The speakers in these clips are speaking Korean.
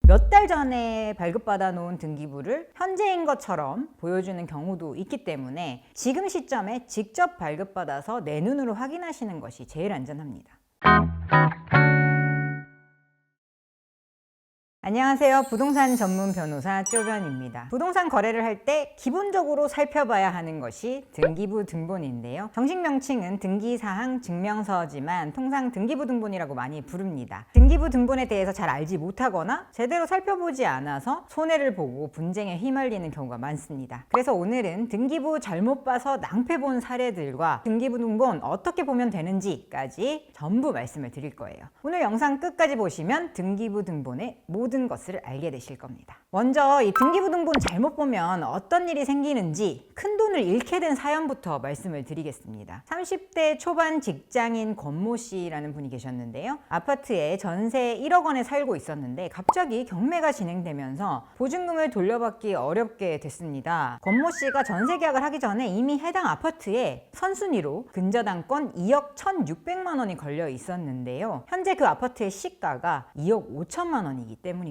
몇 달 전에 발급받아 놓은 등기부를 현재인 것처럼 보여주는 경우도 있기 때문에 지금 시점에 직접 발급받아서 내 눈으로 확인하시는 것이 제일 안전합니다. 안녕하세요. 부동산 전문 변호사 쪼변입니다. 부동산 거래를 할 때 기본적으로 살펴봐야 하는 것이 등기부 등본인데요. 정식 명칭은 등기사항 증명서지만 통상 등기부 등본이라고 많이 부릅니다. 등기부 등본에 대해서 잘 알지 못하거나 제대로 살펴보지 않아서 손해를 보고 분쟁에 휘말리는 경우가 많습니다. 그래서 오늘은 등기부 잘못 봐서 낭패 본 사례들과 등기부 등본 어떻게 보면 되는지까지 전부 말씀을 드릴 거예요. 오늘 영상 끝까지 보시면 등기부 등본의 모든 것을 알게 되실 겁니다. 먼저 이 등기부 등본 잘못 보면 어떤 일이 생기는지 큰 돈을 잃게 된 사연부터 말씀을 드리겠습니다. 30대 초반 직장인 권모 씨라는 분이 계셨는데요. 아파트에 전세 1억 원에 살고 있었는데 갑자기 경매가 진행되면서 보증금을 돌려받기 어렵게 됐습니다. 권모 씨가 전세 계약을 하기 전에 이미 해당 아파트에 선순위로 근저당권 2억 1,600만 원이 걸려 있었는데요. 현재 그 아파트의 시가가 2억 5천만 원이기 때문입니다.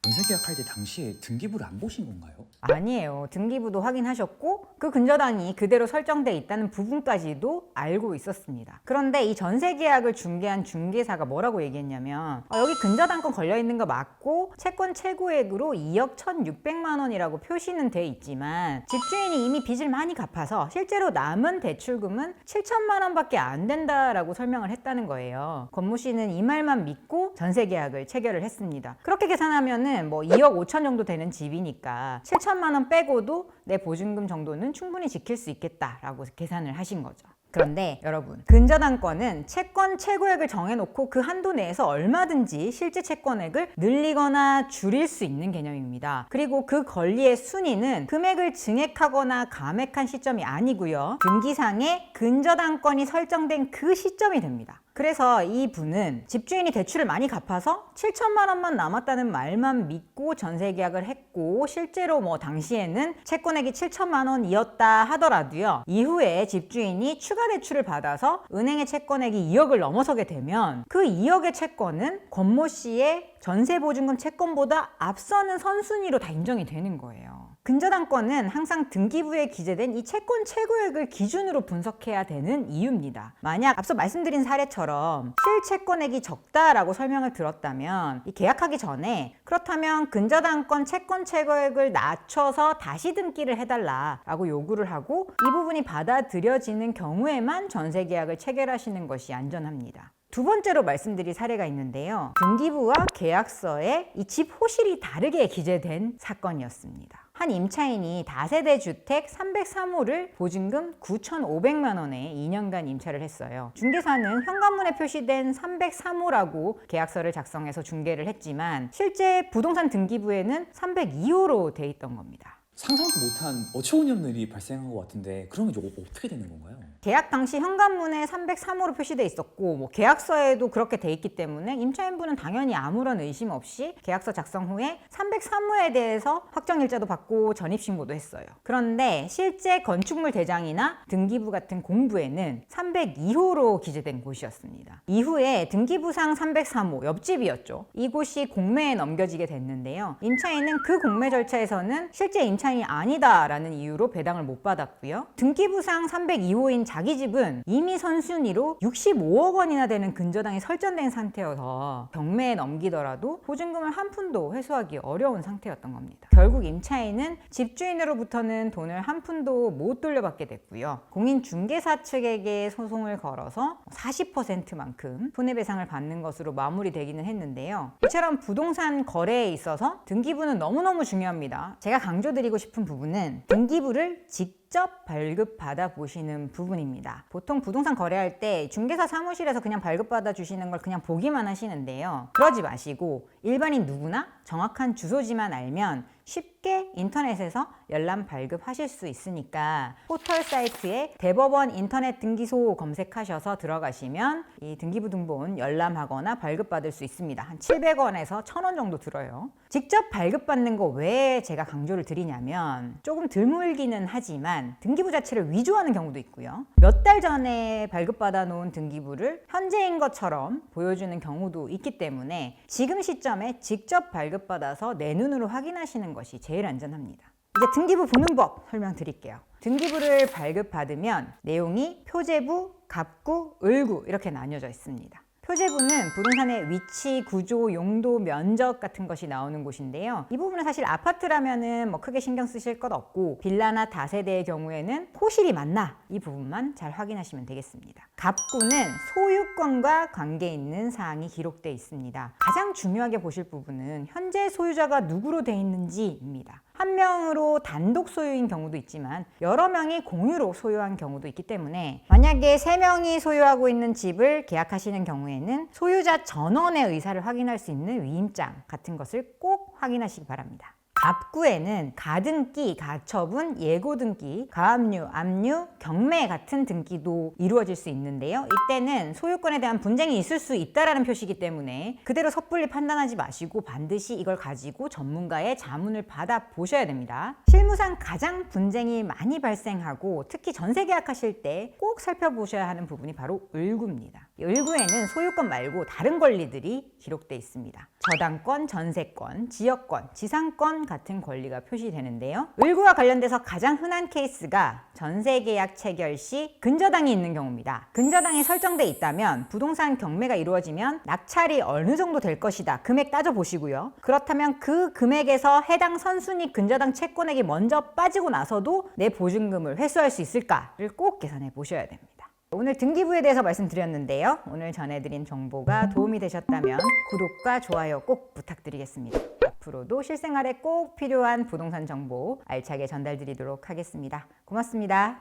전세 계약할 때 당시에 등기부를 안 보신 건가요? 아니에요. 등기부도 확인하셨고 그 근저당이 그대로 설정돼 있다는 부분까지도 알고 있었습니다. 그런데 이 전세 계약을 중개한 중개사가 뭐라고 얘기했냐면 여기 근저당권 걸려있는 거 맞고 채권 최고액으로 2억 1,600만 원이라고 표시는 돼 있지만 집주인이 이미 빚을 많이 갚아서 실제로 남은 대출금은 7천만 원밖에 안 된다라고 설명을 했다는 거예요. 권모 씨는 이 말만 믿고 전세 계약을 체결을 했습니다. 그렇게 계산하면은 뭐 2억 5천 정도 되는 집이니까 7천만 원 빼고도 내 보증금 정도는 충분히 지킬 수 있겠다라고 계산을 하신 거죠. 그런데 여러분, 근저당권은 채권 최고액을 정해놓고 그 한도 내에서 얼마든지 실제 채권액을 늘리거나 줄일 수 있는 개념입니다. 그리고 그 권리의 순위는 금액을 증액하거나 감액한 시점이 아니고요. 등기상에 근저당권이 설정된 그 시점이 됩니다. 그래서 이 분은 집주인이 대출을 많이 갚아서 7천만 원만 남았다는 말만 믿고 전세 계약을 했고 실제로 뭐 당시에는 채권액이 7천만 원이었다 하더라도요. 이후에 집주인이 추가 대출을 받아서 은행의 채권액이 2억을 넘어서게 되면 그 2억의 채권은 권모 씨의 전세 보증금 채권보다 앞서는 선순위로 다 인정이 되는 거예요. 근저당권은 항상 등기부에 기재된 이 채권 최고액을 기준으로 분석해야 되는 이유입니다. 만약 앞서 말씀드린 사례처럼 실채권액이 적다라고 설명을 들었다면 이 계약하기 전에 그렇다면 근저당권 채권 최고액을 낮춰서 다시 등기를 해달라라고 요구를 하고 이 부분이 받아들여지는 경우에만 전세 계약을 체결하시는 것이 안전합니다. 두 번째로 말씀드릴 사례가 있는데요. 등기부와 계약서에 이 집 호실이 다르게 기재된 사건이었습니다. 한 임차인이 다세대 주택 303호를 보증금 9,500만 원에 2년간 임차를 했어요. 중개사는 현관문에 표시된 303호라고 계약서를 작성해서 중개를 했지만 실제 부동산 등기부에는 302호로 돼 있던 겁니다. 상상도 못한 어처구니없는 일이 발생한 것 같은데 그러면 이제 어떻게 되는 건가요? 계약 당시 현관문에 303호로 표시돼 있었고 뭐 계약서에도 그렇게 돼 있기 때문에 임차인분은 당연히 아무런 의심 없이 계약서 작성 후에 303호에 대해서 확정일자도 받고 전입신고도 했어요. 그런데 실제 건축물 대장이나 등기부 같은 공부에는 302호로 기재된 곳이었습니다. 이후에 등기부상 303호 옆집이었죠. 이곳이 공매에 넘겨지게 됐는데요. 임차인은 그 공매 절차에서는 실제 임차인이 아니다라는 이유로 배당을 못 받았고요. 등기부상 302호인 자기 집은 이미 선순위로 65억 원이나 되는 근저당이 설정된 상태여서 경매에 넘기더라도 보증금을 한 푼도 회수하기 어려운 상태였던 겁니다. 결국 임차인은 집주인으로부터는 돈을 한 푼도 못 돌려받게 됐고요. 공인중개사 측에게 소송을 걸어서 40%만큼 손해배상을 받는 것으로 마무리되기는 했는데요. 이처럼 부동산 거래에 있어서 등기부는 너무너무 중요합니다. 제가 강조드리고 싶은 부분은 등기부를 직접 발급받아 보시는 부분입니다. 보통 부동산 거래할 때 중개사 사무실에서 그냥 발급받아 주시는 걸 그냥 보기만 하시는데요. 그러지 마시고 일반인 누구나 정확한 주소지만 알면 쉽게 인터넷에서 열람 발급하실 수 있으니까 포털 사이트에 대법원 인터넷 등기소 검색하셔서 들어가시면 이 등기부등본 열람하거나 발급받을 수 있습니다. 한 700원에서 1000원 정도 들어요. 직접 발급받는 거 왜 제가 강조를 드리냐면 조금 드물기는 하지만 등기부 자체를 위조하는 경우도 있고요. 몇 달 전에 발급받아 놓은 등기부를 현재인 것처럼 보여주는 경우도 있기 때문에 지금 시점에 직접 발급받아서 내 눈으로 확인하시는 것이 제일 안전합니다. 이제 등기부 보는 법 설명드릴게요. 등기부를 발급받으면 내용이 표제부, 갑구, 을구 이렇게 나뉘어져 있습니다. 표제부는 부동산의 위치, 구조, 용도, 면적 같은 것이 나오는 곳인데요. 이 부분은 사실 아파트라면은 뭐 크게 신경 쓰실 것 없고 빌라나 다세대의 경우에는 호실이 맞나 이 부분만 잘 확인하시면 되겠습니다. 갑구는 소유권과 관계 있는 사항이 기록되어 있습니다. 가장 중요하게 보실 부분은 현재 소유자가 누구로 되어 있는지입니다. 한 명으로 단독 소유인 경우도 있지만 여러 명이 공유로 소유한 경우도 있기 때문에 만약에 3명이 소유하고 있는 집을 계약하시는 경우에는 소유자 전원의 의사를 확인할 수 있는 위임장 같은 것을 꼭 확인하시기 바랍니다. 갑구에는 가등기, 가처분, 예고등기, 가압류, 압류, 경매 같은 등기도 이루어질 수 있는데요. 이때는 소유권에 대한 분쟁이 있을 수 있다는 표시이기 때문에 그대로 섣불리 판단하지 마시고 반드시 이걸 가지고 전문가의 자문을 받아 보셔야 됩니다. 실무상 가장 분쟁이 많이 발생하고 특히 전세 계약하실 때 꼭 살펴보셔야 하는 부분이 바로 을구입니다. 을구에는 소유권 말고 다른 권리들이 기록되어 있습니다. 저당권, 전세권, 지역권, 지상권 같은 권리가 표시되는데요. 을구와 관련돼서 가장 흔한 케이스가 전세계약 체결 시 근저당이 있는 경우입니다. 근저당이 설정돼 있다면 부동산 경매가 이루어지면 낙찰이 어느 정도 될 것이다. 금액 따져보시고요. 그렇다면 그 금액에서 해당 선순위 근저당 채권액이 먼저 빠지고 나서도 내 보증금을 회수할 수 있을까를 꼭 계산해 보셔야 됩니다. 오늘 등기부에 대해서 말씀드렸는데요. 오늘 전해드린 정보가 도움이 되셨다면 구독과 좋아요 꼭 부탁드리겠습니다. 앞으로도 실생활에 꼭 필요한 부동산 정보 알차게 전달드리도록 하겠습니다. 고맙습니다.